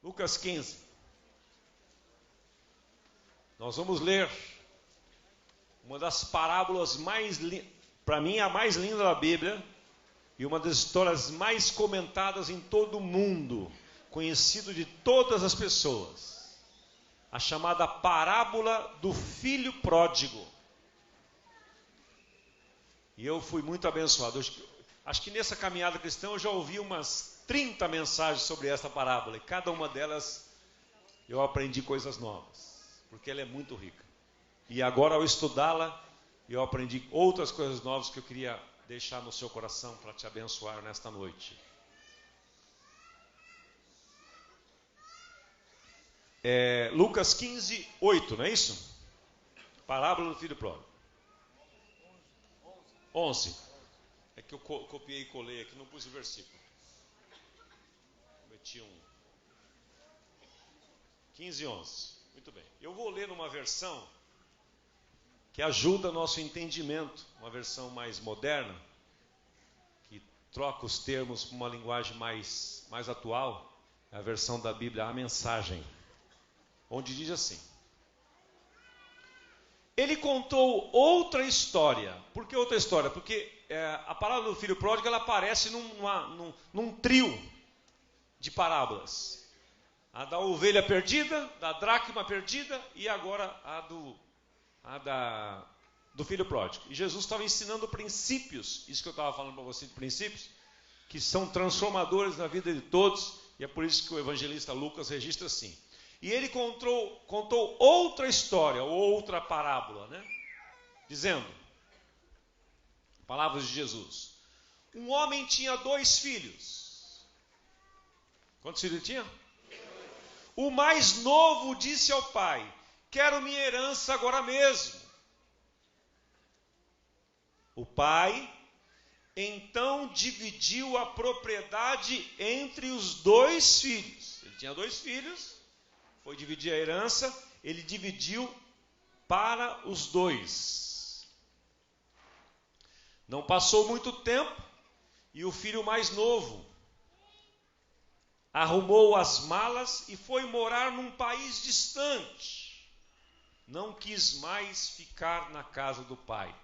Lucas 15. Nós vamos ler uma das parábolas mais, para mim, a mais linda da Bíblia, e uma das histórias mais comentadas em todo o mundo, conhecido de todas as pessoas. A chamada parábola do filho pródigo. E eu fui muito abençoado. Acho que nessa caminhada cristã eu já ouvi umas 30 mensagens sobre essa parábola. E cada uma delas eu aprendi coisas novas. Porque ela é muito rica. E agora, ao estudá-la, eu aprendi outras coisas novas que eu queria deixar no seu coração para te abençoar nesta noite. Lucas 15, 8, não é isso? Parábola do filho pródigo. 11. É que eu copiei e colei aqui, não pus o versículo. Meti 15, 11. Muito bem. Eu vou ler numa versão que ajuda nosso entendimento, uma versão mais moderna, que troca os termos para uma linguagem mais atual, é a versão da Bíblia, a Mensagem, onde diz assim: ele contou outra história. Por que outra história? Porque a parábola do filho pródigo, ela aparece num trio de parábolas. A da ovelha perdida, da dracma perdida e agora a do filho pródigo. E Jesus estava ensinando princípios, isso que eu estava falando para você de princípios, que são transformadores na vida de todos, e é por isso que o evangelista Lucas registra assim. E ele contou outra história, outra parábola, né? Dizendo, palavras de Jesus: um homem tinha 2 filhos. Quantos filhos ele tinha? O mais novo disse ao pai: quero minha herança agora mesmo. O pai então dividiu a propriedade entre os 2 filhos. Ele tinha 2 filhos, foi dividir a herança, ele dividiu para os 2. Não passou muito tempo e o filho mais novo arrumou as malas e foi morar num país distante. Não quis mais ficar na casa do pai.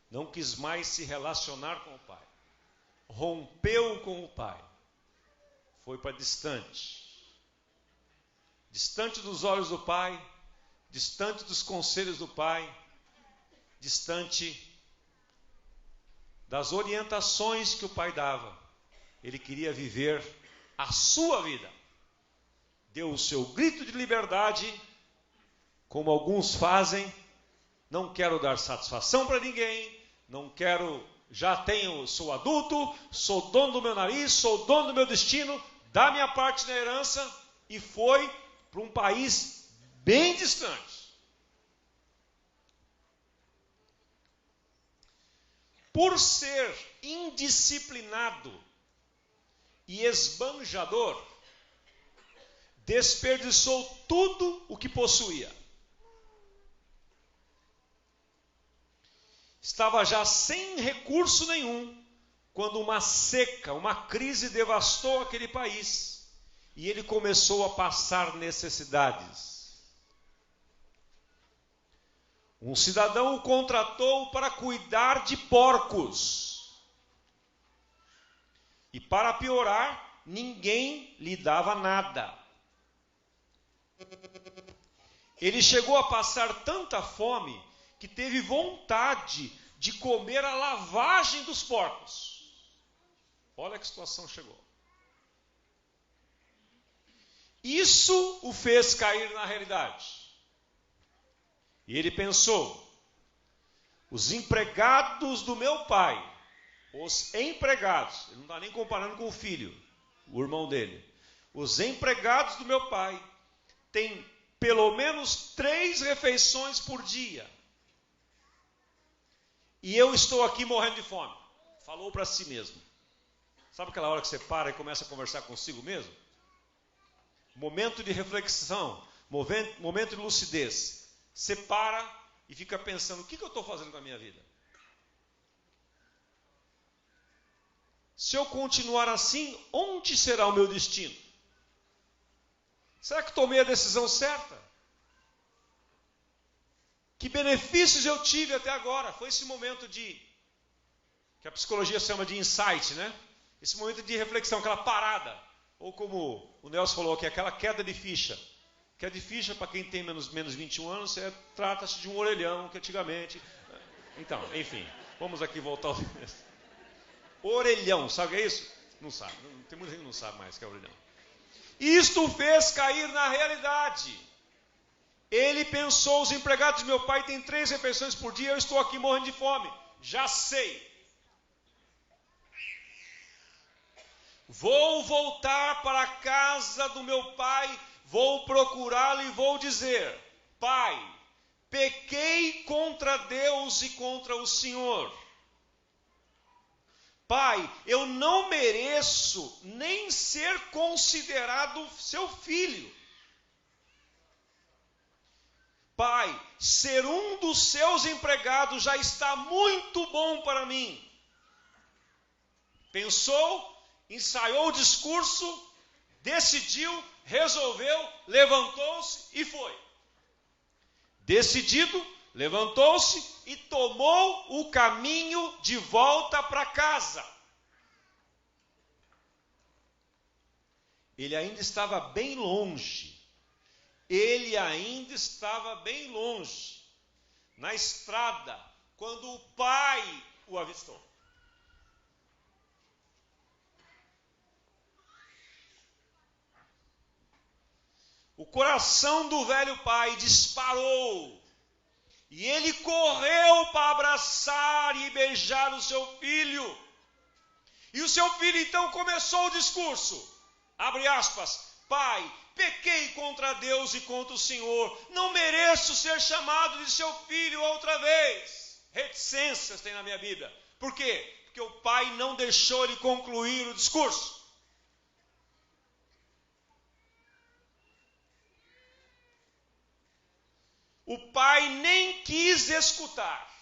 Não quis mais se relacionar com o pai. Rompeu com o pai. Foi para distante. Distante dos olhos do pai, distante dos conselhos do pai, distante das orientações que o pai dava. Ele queria viver a sua vida. Deu o seu grito de liberdade, como alguns fazem. Não quero dar satisfação para ninguém, não quero, sou adulto, sou dono do meu nariz, sou dono do meu destino, dá minha parte na herança, e foi para um país bem distante. Por ser indisciplinado e esbanjador, desperdiçou tudo o que possuía. Estava já sem recurso nenhum, quando uma seca, uma crise devastou aquele país, e ele começou a passar necessidades. Um cidadão o contratou para cuidar de porcos. E para piorar, ninguém lhe dava nada. Ele chegou a passar tanta fome que teve vontade de comer a lavagem dos porcos. Olha que situação chegou. Isso o fez cair na realidade. E ele pensou: os empregados do meu pai, os empregados, ele não está nem comparando com o filho, o irmão dele. Os empregados do meu pai têm pelo menos 3 refeições por dia. E eu estou aqui morrendo de fome. Falou para si mesmo. Sabe aquela hora que você para e começa a conversar consigo mesmo? Momento de reflexão, momento de lucidez. Você para e fica pensando: o que eu estou fazendo com a minha vida? Se eu continuar assim, onde será o meu destino? Será que tomei a decisão certa? Que benefícios eu tive até agora? Foi esse momento que a psicologia chama de insight, né? Esse momento de reflexão, aquela parada. Ou como o Nelson falou aqui, aquela queda de ficha. Queda de ficha, para quem tem menos 21 anos, trata-se de um orelhão que antigamente... Então, enfim, vamos aqui voltar ao... Orelhão, sabe o que é isso? Não sabe, tem muita gente que não sabe mais o que é orelhão. Isto fez cair na realidade. Ele pensou, os empregados de meu pai têm 3 refeições por dia, eu estou aqui morrendo de fome. Já sei. Vou voltar para a casa do meu pai, vou procurá-lo e vou dizer: Pai, pequei contra Deus e contra o Senhor. Pai, eu não mereço nem ser considerado seu filho. Pai, ser um dos seus empregados já está muito bom para mim. Pensou, ensaiou o discurso, decidiu, resolveu, levantou-se e foi. Decidido, levantou-se e tomou o caminho de volta para casa. Ele ainda estava bem longe. Na estrada, quando o pai o avistou. O coração do velho pai disparou. E ele correu para abraçar e beijar o seu filho. E o seu filho então começou o discurso. Abre aspas. Pai, pequei contra Deus e contra o Senhor. Não mereço ser chamado de seu filho outra vez. Reticências tem na minha Bíblia. Por quê? Porque o pai não deixou ele concluir o discurso. O pai nem quis escutar.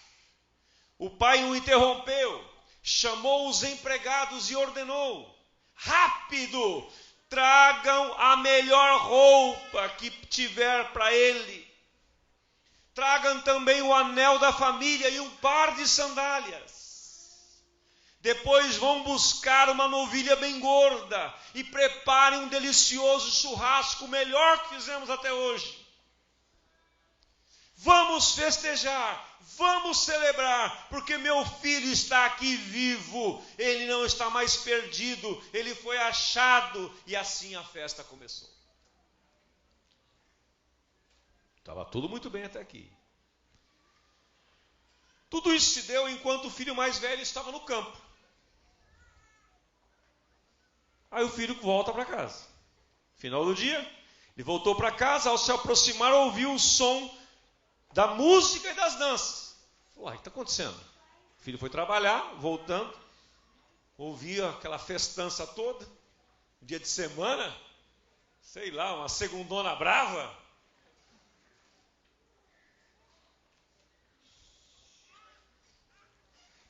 O pai o interrompeu, chamou os empregados e ordenou: rápido, tragam a melhor roupa que tiver para ele. Tragam também o anel da família e um par de sandálias. Depois vão buscar uma novilha bem gorda e preparem um delicioso churrasco, o melhor que fizemos até hoje. Vamos festejar, vamos celebrar, porque meu filho está aqui vivo, ele não está mais perdido, ele foi achado, e assim a festa começou. Estava tudo muito bem até aqui. Tudo isso se deu enquanto o filho mais velho estava no campo. Aí o filho volta para casa. Final do dia, ele voltou para casa, ao se aproximar ouviu o som da música e das danças. Uai, o que está acontecendo? O filho foi trabalhar, voltando, ouvia aquela festança toda, dia de semana, sei lá, uma segundona brava.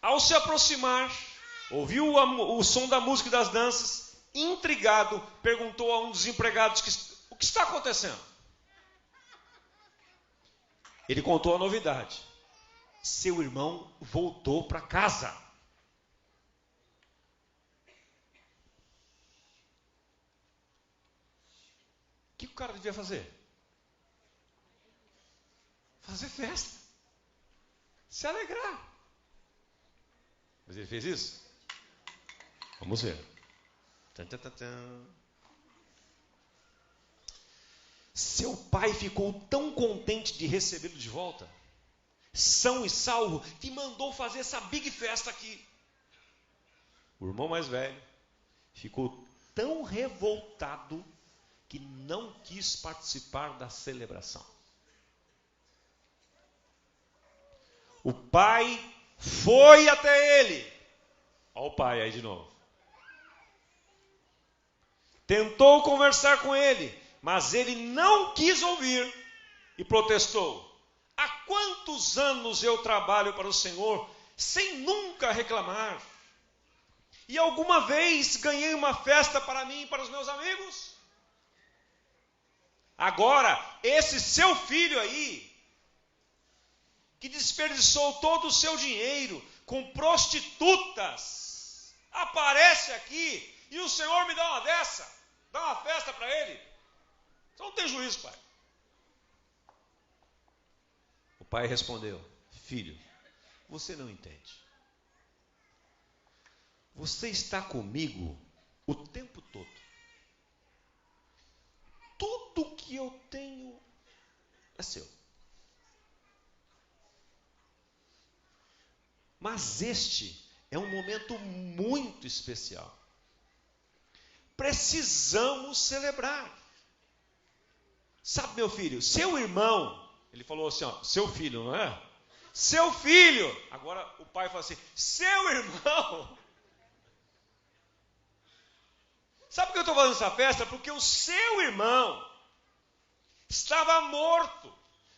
Ao se aproximar, ouviu o som da música e das danças, intrigado, perguntou a um dos empregados: o que está acontecendo? Ele contou a novidade. Seu irmão voltou para casa. O que o cara devia fazer? Fazer festa. Se alegrar. Mas ele fez isso? Vamos ver. Tum, tum, tum, tum. Seu pai ficou tão contente de recebê-lo de volta, são e salvo, que mandou fazer essa big festa aqui. O irmão mais velho ficou tão revoltado que não quis participar da celebração. O pai foi até ele. Olha o pai aí de novo. Tentou conversar com ele, mas ele não quis ouvir e protestou: há quantos anos eu trabalho para o Senhor sem nunca reclamar? E alguma vez ganhei uma festa para mim e para os meus amigos? Agora, esse seu filho aí, que desperdiçou todo o seu dinheiro com prostitutas, aparece aqui e o Senhor me dá uma dessa, dá uma festa para ele. Você não tem juízo, pai. O pai respondeu: filho, você não entende. Você está comigo o tempo todo. Tudo que eu tenho é seu. Mas este é um momento muito especial. Precisamos celebrar. Sabe, meu filho, seu irmão, ele falou assim, ó, seu filho, não é? Seu filho. Agora o pai fala assim, seu irmão. Sabe por que eu estou fazendo essa festa? Porque o seu irmão estava morto,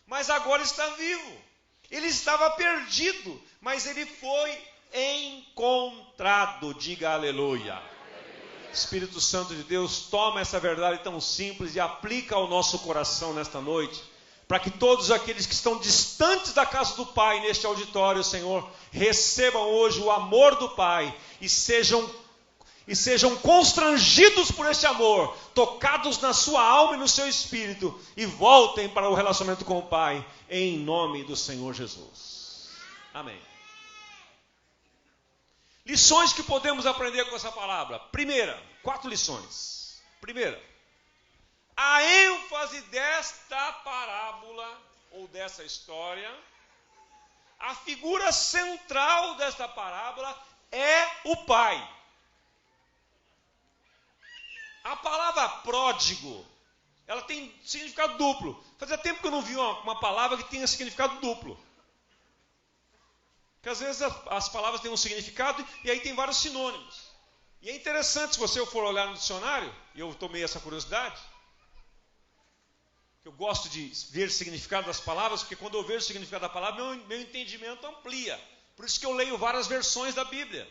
mas agora está vivo. Ele estava perdido, mas ele foi encontrado. Diga aleluia. Espírito Santo de Deus, toma essa verdade tão simples e aplica ao nosso coração nesta noite, para que todos aqueles que estão distantes da casa do Pai neste auditório, Senhor, recebam hoje o amor do Pai e sejam constrangidos por este amor, tocados na sua alma e no seu espírito, e voltem para o relacionamento com o Pai, em nome do Senhor Jesus. Amém. Lições que podemos aprender com essa palavra. Primeira, 4 lições. Primeira, a ênfase desta parábola, ou dessa história, a figura central desta parábola é o Pai. A palavra pródigo, ela tem significado duplo. Fazia tempo que eu não vi uma palavra que tenha significado duplo. Porque às vezes as palavras têm um significado e aí tem vários sinônimos. E é interessante, se você for olhar no dicionário, e eu tomei essa curiosidade, que eu gosto de ver o significado das palavras, porque quando eu vejo o significado da palavra, meu entendimento amplia. Por isso que eu leio várias versões da Bíblia.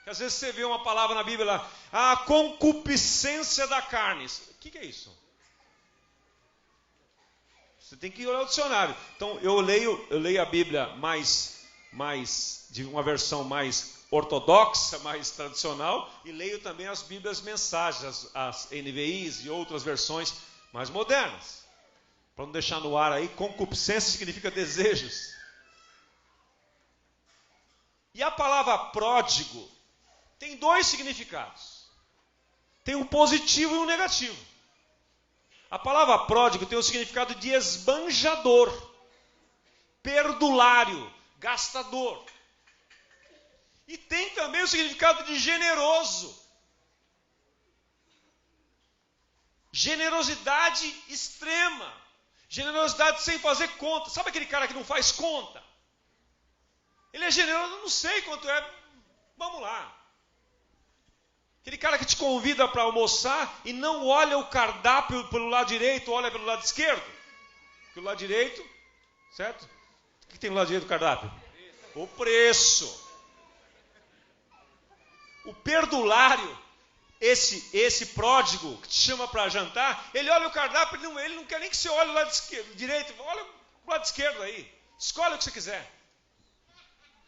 Que às vezes você vê uma palavra na Bíblia lá, a concupiscência da carne. O que é isso? Você tem que olhar o dicionário. Então eu leio a Bíblia mais de uma versão mais ortodoxa, mais tradicional, e leio também as Bíblias mensagens, as NVIs e outras versões mais modernas. Para não deixar no ar aí, concupiscência significa desejos. E a palavra pródigo tem 2 significados. Tem um positivo e um negativo. A palavra pródigo tem o significado de esbanjador, perdulário, gastador. E tem também o significado de generoso. Generosidade extrema. Generosidade sem fazer conta. Sabe aquele cara que não faz conta? Ele é generoso, eu não sei quanto é. Vamos lá. Aquele cara que te convida para almoçar e não olha o cardápio pelo lado direito, olha pelo lado esquerdo. Porque o lado direito, certo? O que tem no lado direito do cardápio? O preço. O perdulário, esse pródigo que te chama para jantar, ele olha o cardápio, ele não quer nem que você olhe o lado direito, olha o lado esquerdo aí. Escolhe o que você quiser.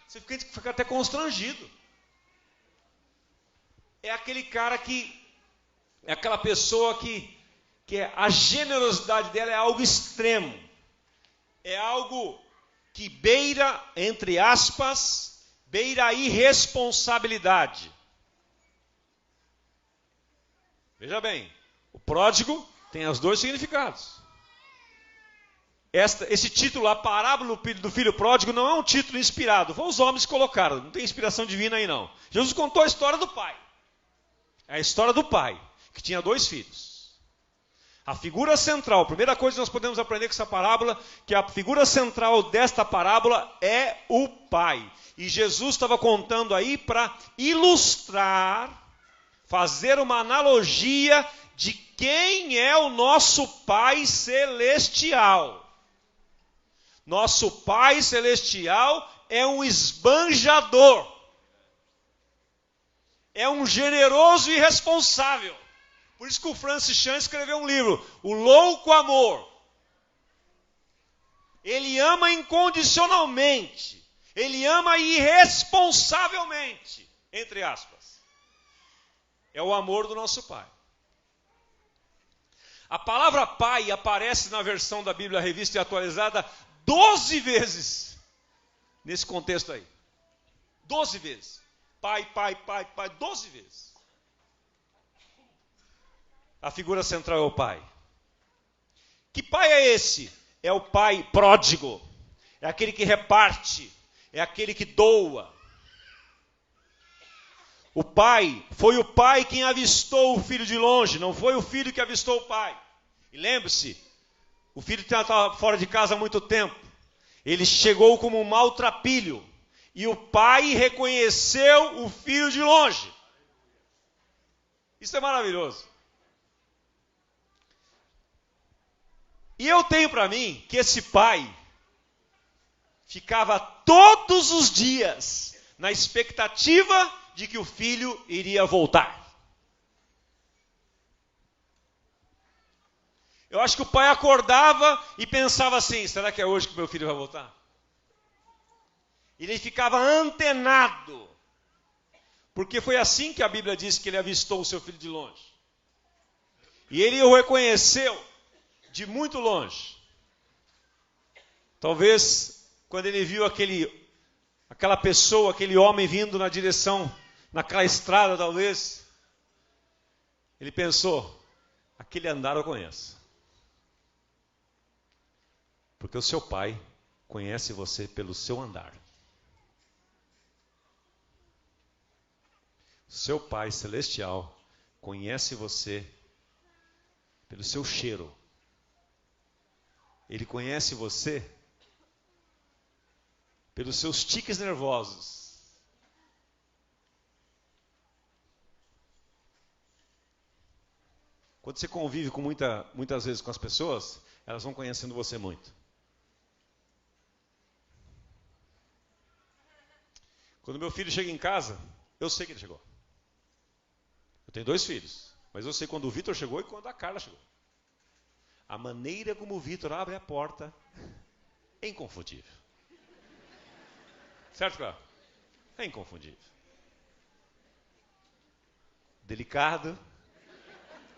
Você fica até constrangido. É aquele cara é aquela pessoa que a generosidade dela é algo extremo. É algo que beira, entre aspas, beira a irresponsabilidade. Veja bem, o pródigo tem os 2 significados. Esse título, a parábola do filho pródigo, não é um título inspirado. Foi os homens que colocaram, não tem inspiração divina aí não. Jesus contou a história do pai. É a história do pai, que tinha 2 filhos. A figura central, a primeira coisa que nós podemos aprender com essa parábola, que a figura central desta parábola é o pai. E Jesus estava contando aí para ilustrar, fazer uma analogia de quem é o nosso Pai Celestial. Nosso Pai Celestial é um esbanjador. é um generoso e responsável. Por isso que o Francis Chan escreveu um livro, O Louco Amor. Ele ama incondicionalmente. Ele ama irresponsavelmente, entre aspas. É o amor do nosso Pai. A palavra pai aparece na versão da Bíblia Revista e Atualizada 12 vezes. Nesse contexto aí. 12 vezes. Pai, 12 vezes. A figura central é o pai. Que pai é esse? É o pai pródigo. É aquele que reparte. É aquele que doa. O pai, foi o pai quem avistou o filho de longe, não foi o filho que avistou o pai. E lembre-se, o filho estava fora de casa há muito tempo. Ele chegou como um maltrapilho. E o pai reconheceu o filho de longe. Isso é maravilhoso. E eu tenho para mim que esse pai ficava todos os dias na expectativa de que o filho iria voltar. Eu acho que o pai acordava e pensava assim, será que é hoje que meu filho vai voltar? Ele ficava antenado, porque foi assim que a Bíblia diz que ele avistou o seu filho de longe. E ele o reconheceu de muito longe. Talvez quando ele viu aquela pessoa, aquele homem vindo na direção, naquela estrada talvez, ele pensou, aquele andar eu conheço. Porque o seu pai conhece você pelo seu andar. O seu pai celestial conhece você pelo seu cheiro. Ele conhece você pelos seus tiques nervosos. Quando você convive muitas vezes com as pessoas, elas vão conhecendo você muito. Quando meu filho chega em casa, eu sei que ele chegou. Eu tenho 2 filhos, mas eu sei quando o Vitor chegou e quando a Carla chegou. A maneira como o Vitor abre a porta é inconfundível. Certo, Cláudio? É inconfundível. Delicado.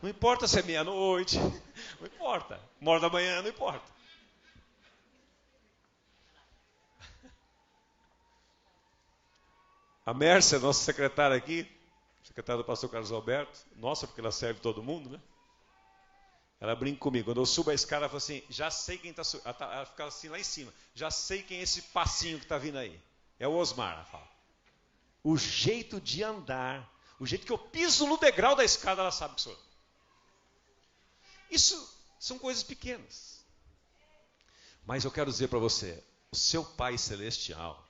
Não importa se é meia-noite. Não importa. 1h da manhã, não importa. A Mércia, nossa secretária aqui, secretária do pastor Carlos Alberto, nossa, porque ela serve todo mundo, né? Ela brinca comigo. Quando eu subo a escada, ela fala assim, já sei quem está subindo. Ela fica assim lá em cima. Já sei quem é esse passinho que está vindo aí. É o Osmar, ela fala. O jeito de andar, o jeito que eu piso no degrau da escada, ela sabe que sou eu. Isso são coisas pequenas. Mas eu quero dizer para você, o seu Pai Celestial,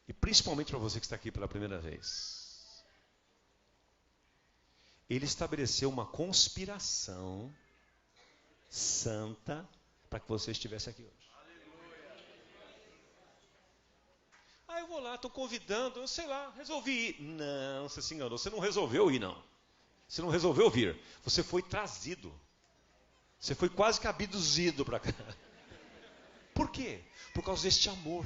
e principalmente para você que está aqui pela primeira vez, Ele estabeleceu uma conspiração santa para que você estivesse aqui hoje. Ah, eu vou lá, estou convidando, eu sei lá, resolvi ir. Não, você se enganou, você não resolveu ir, não. Você não resolveu vir, você foi trazido. Você foi quase que abduzido para cá. Por quê? Por causa deste amor.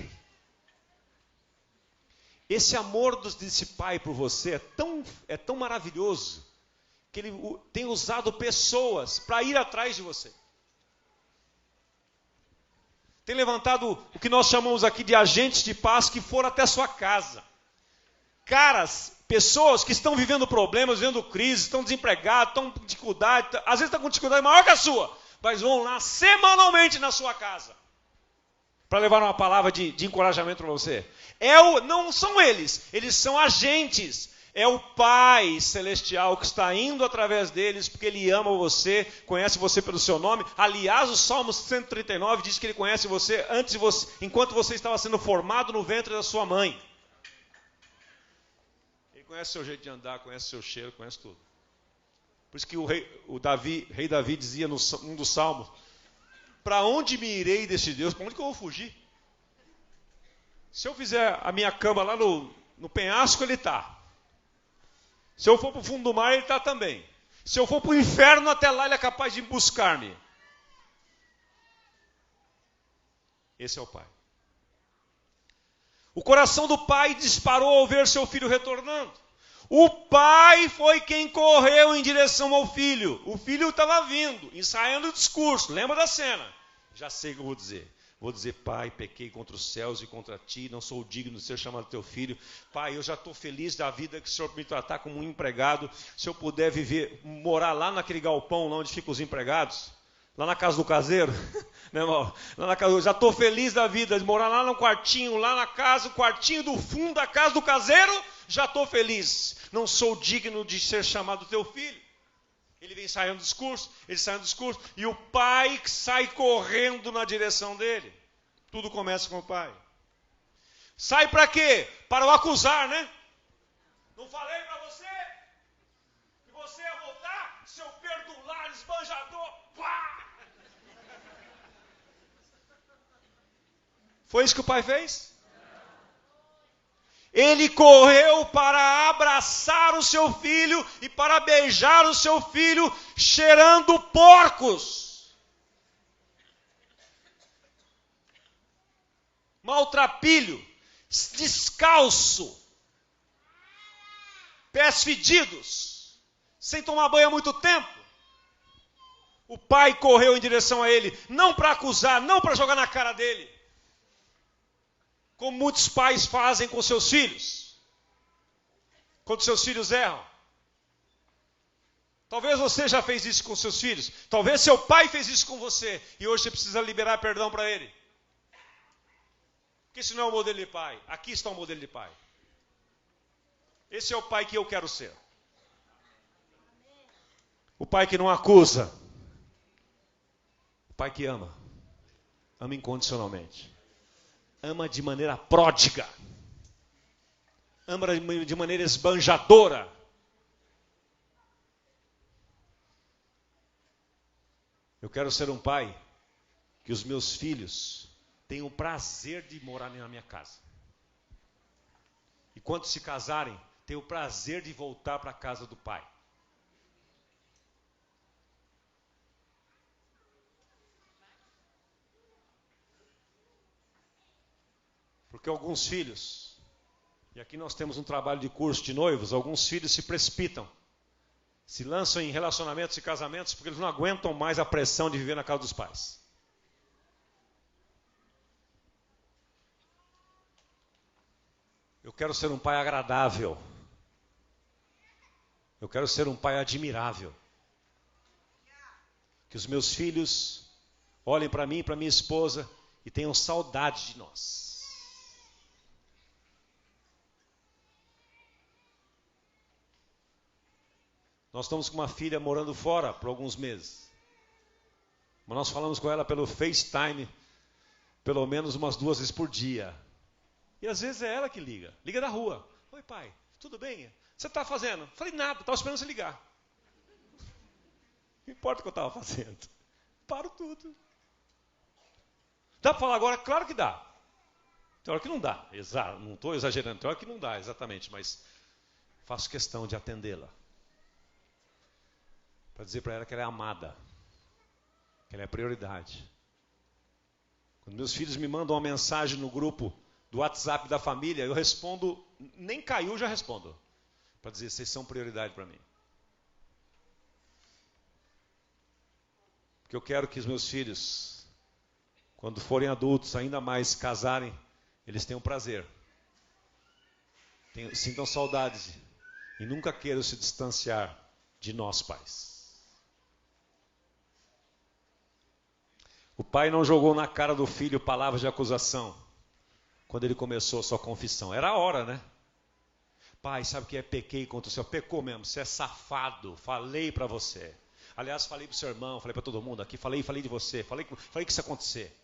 Esse amor desse Pai por você é tão maravilhoso, que Ele tem usado pessoas para ir atrás de você. Tem levantado o que nós chamamos aqui de agentes de paz que foram até sua casa. Caras, pessoas que estão vivendo problemas, vivendo crise, estão desempregados, estão com dificuldade, às vezes estão com dificuldade maior que a sua, mas vão lá semanalmente na sua casa para levar uma palavra de encorajamento para você. Não são eles são agentes. É o Pai Celestial que está indo através deles, porque Ele ama você, conhece você pelo seu nome. Aliás, o Salmo 139 diz que Ele conhece você enquanto você estava sendo formado no ventre da sua mãe. Ele conhece o seu jeito de andar, conhece o seu cheiro, conhece tudo. Por isso que o rei Davi dizia num dos salmos, para onde me irei desse Deus? Para onde que eu vou fugir? Se eu fizer a minha cama lá no penhasco, ele está. Se eu for para o fundo do mar, ele está também. Se eu for para o inferno, até lá ele é capaz de buscar-me. Esse é o pai. O coração do pai disparou ao ver seu filho retornando. O pai foi quem correu em direção ao filho. O filho estava vindo, ensaiando o discurso. Lembra da cena? Já sei o que eu vou dizer. Vou dizer, pai, pequei contra os céus e contra ti, não sou digno de ser chamado teu filho. Pai, eu já estou feliz da vida que o Senhor me tratar como um empregado. Se eu puder viver, morar lá naquele galpão, lá onde ficam os empregados, lá na casa do caseiro, né, irmão? Lá na casa, eu já estou feliz da vida de morar lá no quartinho, lá na casa, o quartinho do fundo da casa do caseiro, já estou feliz. Não sou digno de ser chamado teu filho. Ele vem saindo do discurso, e o pai sai correndo na direção dele. Tudo começa com o pai. Sai para quê? Para o acusar, né? Não falei para você que você ia voltar, seu perdulário, esbanjador. Pá! Foi isso que o pai fez? Ele correu para abraçar o seu filho e para beijar o seu filho, cheirando porcos. Maltrapilho, descalço, pés fedidos, sem tomar banho há muito tempo. O pai correu em direção a ele, não para acusar, não para jogar na cara dele, como muitos pais fazem com seus filhos, quando seus filhos erram. Talvez você já fez isso com seus filhos, talvez seu pai fez isso com você, e hoje você precisa liberar perdão para ele. Porque esse não é o modelo de pai, aqui está o modelo de pai. Esse é o pai que eu quero ser. O pai que não acusa, o pai que ama incondicionalmente. Ama de maneira pródiga. Ama de maneira esbanjadora. Eu quero ser um pai que os meus filhos tenham o prazer de morar na minha casa. E quando se casarem, tenham o prazer de voltar para a casa do pai. Porque alguns filhos, e aqui nós temos um trabalho de curso de noivos, alguns filhos se precipitam, se lançam em relacionamentos e casamentos porque eles não aguentam mais a pressão de viver na casa dos pais. Eu quero ser um pai agradável. Eu quero ser um pai admirável. Que os meus filhos olhem para mim e para minha esposa e tenham saudade de nós. Nós estamos com uma filha morando fora por alguns meses. Mas nós falamos com ela pelo FaceTime, pelo menos umas 2 vezes por dia. E às vezes é ela que liga. Liga da rua. Oi pai, tudo bem? O que você está fazendo? Falei nada, estava esperando você ligar. Não importa o que eu estava fazendo. Paro tudo. Dá para falar agora? Claro que dá. Tem hora que não dá. Não estou exagerando, tem hora que não dá, exatamente. Mas faço questão de atendê-la. Para dizer para ela que ela é amada, que ela é prioridade. Quando meus filhos me mandam uma mensagem no grupo do WhatsApp da família, eu respondo, nem caiu, já respondo. Para dizer, vocês são prioridade para mim. Porque eu quero que os meus filhos, quando forem adultos, ainda mais casarem, eles tenham prazer. Sintam saudades e nunca queiram se distanciar de nós pais. O pai não jogou na cara do filho palavras de acusação quando ele começou a sua confissão. Era a hora, né? Pai, sabe o que é pequei contra o Senhor? Pecou mesmo, você é safado, falei para você. Aliás, falei para o seu irmão, falei para todo mundo aqui, falei de você, falei que isso ia acontecer.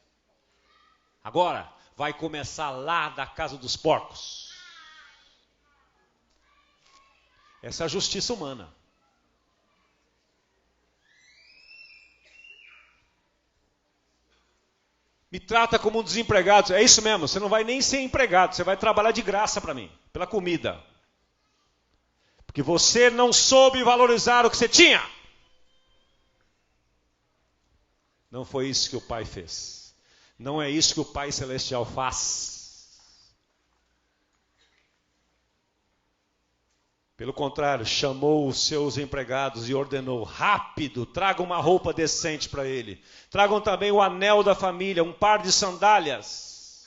Agora, vai começar lá da casa dos porcos. Essa é a justiça humana. Me trata como um desempregado. É isso mesmo, você não vai nem ser empregado, você vai trabalhar de graça para mim, pela comida. Porque você não soube valorizar o que você tinha. Não foi isso que o Pai fez. Não é isso que o Pai Celestial faz. Pelo contrário, chamou os seus empregados e ordenou: rápido, tragam uma roupa decente para ele. Tragam também o anel da família, um par de sandálias.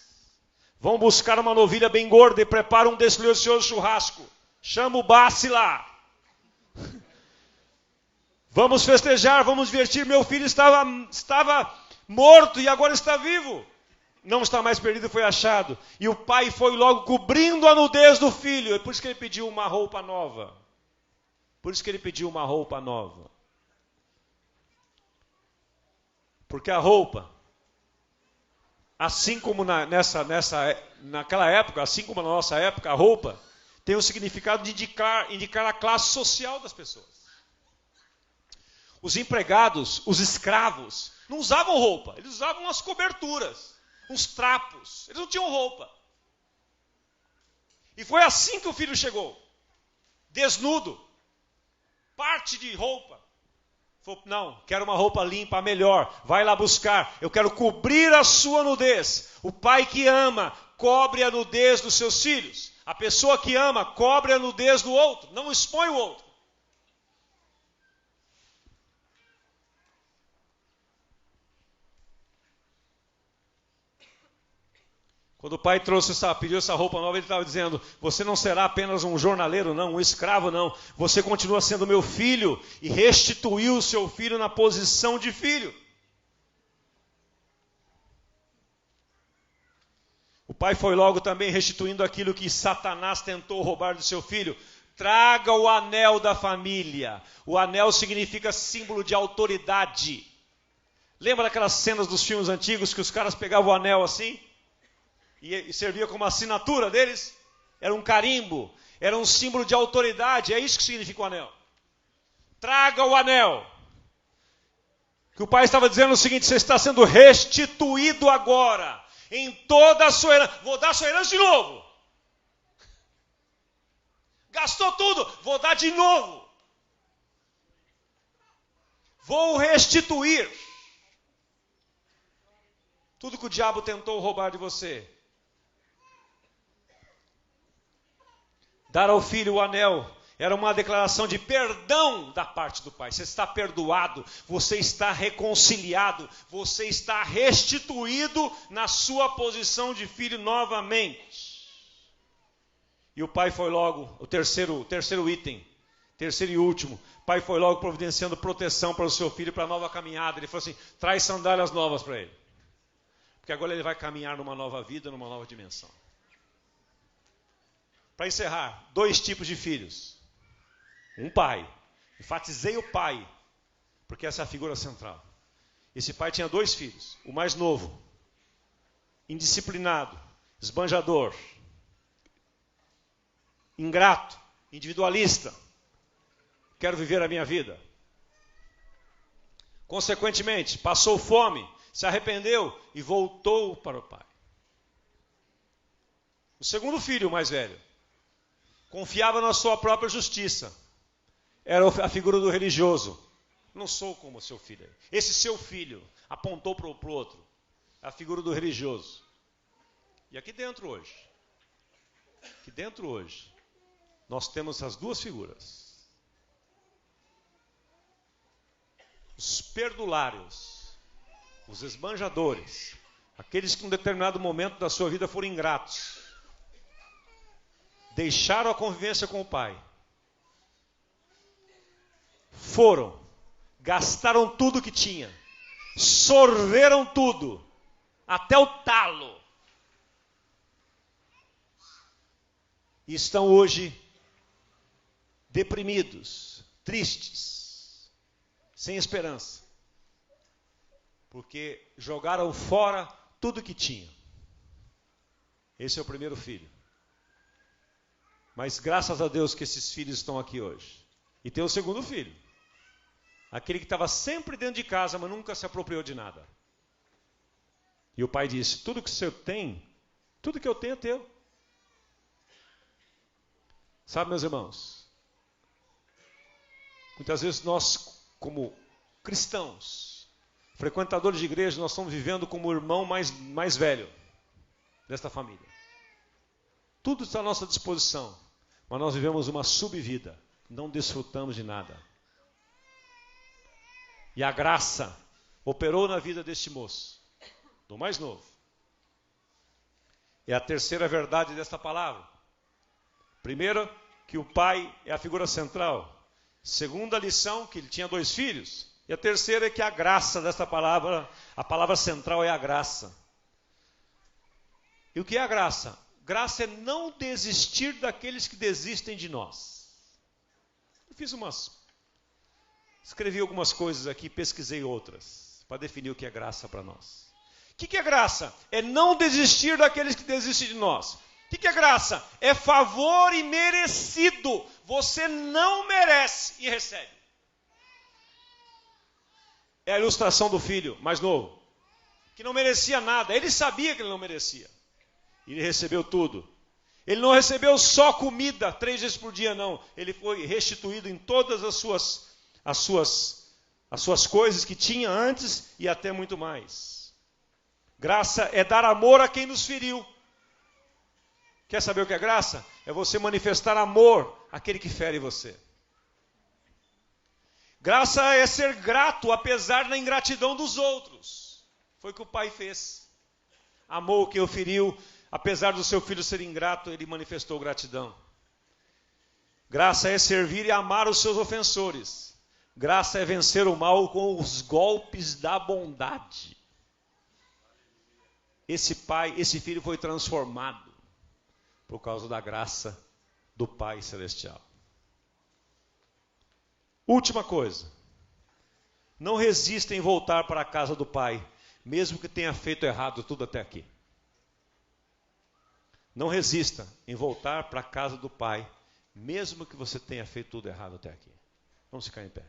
Vão buscar uma novilha bem gorda e preparam um delicioso churrasco. Chama o Bassi lá. Vamos festejar, vamos divertir. Meu filho estava morto e agora está vivo. Não está mais perdido, foi achado. E o pai foi logo cobrindo a nudez do filho. É por isso que ele pediu uma roupa nova. Por isso que ele pediu uma roupa nova. Porque a roupa, assim como naquela época, assim como na nossa época, a roupa tem o significado de indicar a classe social das pessoas. Os empregados, os escravos, não usavam roupa, eles usavam umas coberturas, uns trapos, eles não tinham roupa. E foi assim que o filho chegou, desnudo, parte de roupa. Falou: não, quero uma roupa limpa, melhor, vai lá buscar, eu quero cobrir a sua nudez. O pai que ama, cobre a nudez dos seus filhos. A pessoa que ama, cobre a nudez do outro, não expõe o outro. Quando o pai pediu essa roupa nova, ele estava dizendo: você não será apenas um jornaleiro, não, um escravo, não. Você continua sendo meu filho, e restituiu o seu filho na posição de filho. O pai foi logo também restituindo aquilo que Satanás tentou roubar do seu filho. Traga o anel da família. O anel significa símbolo de autoridade. Lembra daquelas cenas dos filmes antigos que os caras pegavam o anel assim? E servia como assinatura deles? Era um carimbo, era um símbolo de autoridade. É isso que significa o anel. Traga o anel. Que o pai estava dizendo o seguinte: você está sendo restituído agora, em toda a sua herança. Vou dar a sua herança de novo. Gastou tudo, vou dar de novo. Vou restituir tudo que o diabo tentou roubar de você. Dar ao filho o anel era uma declaração de perdão da parte do pai. Você está perdoado, você está reconciliado, você está restituído na sua posição de filho novamente. E o pai foi logo, o terceiro item, terceiro e último, o pai foi logo providenciando proteção para o seu filho, para a nova caminhada. Ele falou assim: traz sandálias novas para ele. Porque agora ele vai caminhar numa nova vida, numa nova dimensão. Para encerrar, 2 tipos de filhos. Um pai. Enfatizei o pai, porque essa é a figura central. Esse pai tinha 2 filhos. O mais novo, indisciplinado, esbanjador, ingrato, individualista. Quero viver a minha vida. Consequentemente, passou fome, se arrependeu e voltou para o pai. O segundo filho, o mais velho, confiava na sua própria justiça. Era a figura do religioso. Não sou como seu filho. Esse seu filho apontou para o outro. A figura do religioso. E aqui dentro hoje, nós temos as 2 figuras. Os perdulários, os esbanjadores, aqueles que em um determinado momento da sua vida foram ingratos. Deixaram a convivência com o pai. Gastaram tudo que tinha. Sorveram tudo, até o talo. E estão hoje deprimidos, tristes, sem esperança. Porque jogaram fora tudo que tinham. Esse é o primeiro filho. Mas graças a Deus que esses filhos estão aqui hoje. E tem o segundo filho. Aquele que estava sempre dentro de casa, mas nunca se apropriou de nada. E o pai disse: tudo que o senhor tem, tudo que eu tenho é teu. Sabe, meus irmãos, muitas vezes nós, como cristãos, frequentadores de igreja, nós estamos vivendo como o irmão mais velho desta família. Tudo está à nossa disposição, mas nós vivemos uma subvida, não desfrutamos de nada. E a graça operou na vida deste moço, do mais novo. É a terceira verdade desta palavra. Primeiro, que o pai é a figura central. Segunda lição, que ele tinha 2 filhos. E a terceira é que a graça desta palavra, a palavra central é a graça. E o que é a graça? Graça é não desistir daqueles que desistem de nós. Eu escrevi algumas coisas aqui, pesquisei outras, para definir o que é graça para nós. O que é graça? É não desistir daqueles que desistem de nós. O que é graça? É favor imerecido. Você não merece e recebe. É a ilustração do filho mais novo, que não merecia nada. Ele sabia que ele não merecia. Ele recebeu tudo. Ele não recebeu só comida 3 vezes por dia, não. Ele foi restituído em todas as suas coisas que tinha antes e até muito mais. Graça é dar amor a quem nos feriu. Quer saber o que é graça? É você manifestar amor àquele que fere você. Graça é ser grato apesar da ingratidão dos outros. Foi o que o pai fez. Amou quem o feriu, apesar do seu filho ser ingrato, ele manifestou gratidão. Graça é servir e amar os seus ofensores. Graça é vencer o mal com os golpes da bondade. Esse filho foi transformado por causa da graça do Pai Celestial. Última coisa. Não resista em voltar para a casa do Pai, mesmo que tenha feito errado tudo até aqui. Não resista em voltar para a casa do Pai, mesmo que você tenha feito tudo errado até aqui. Vamos ficar em pé.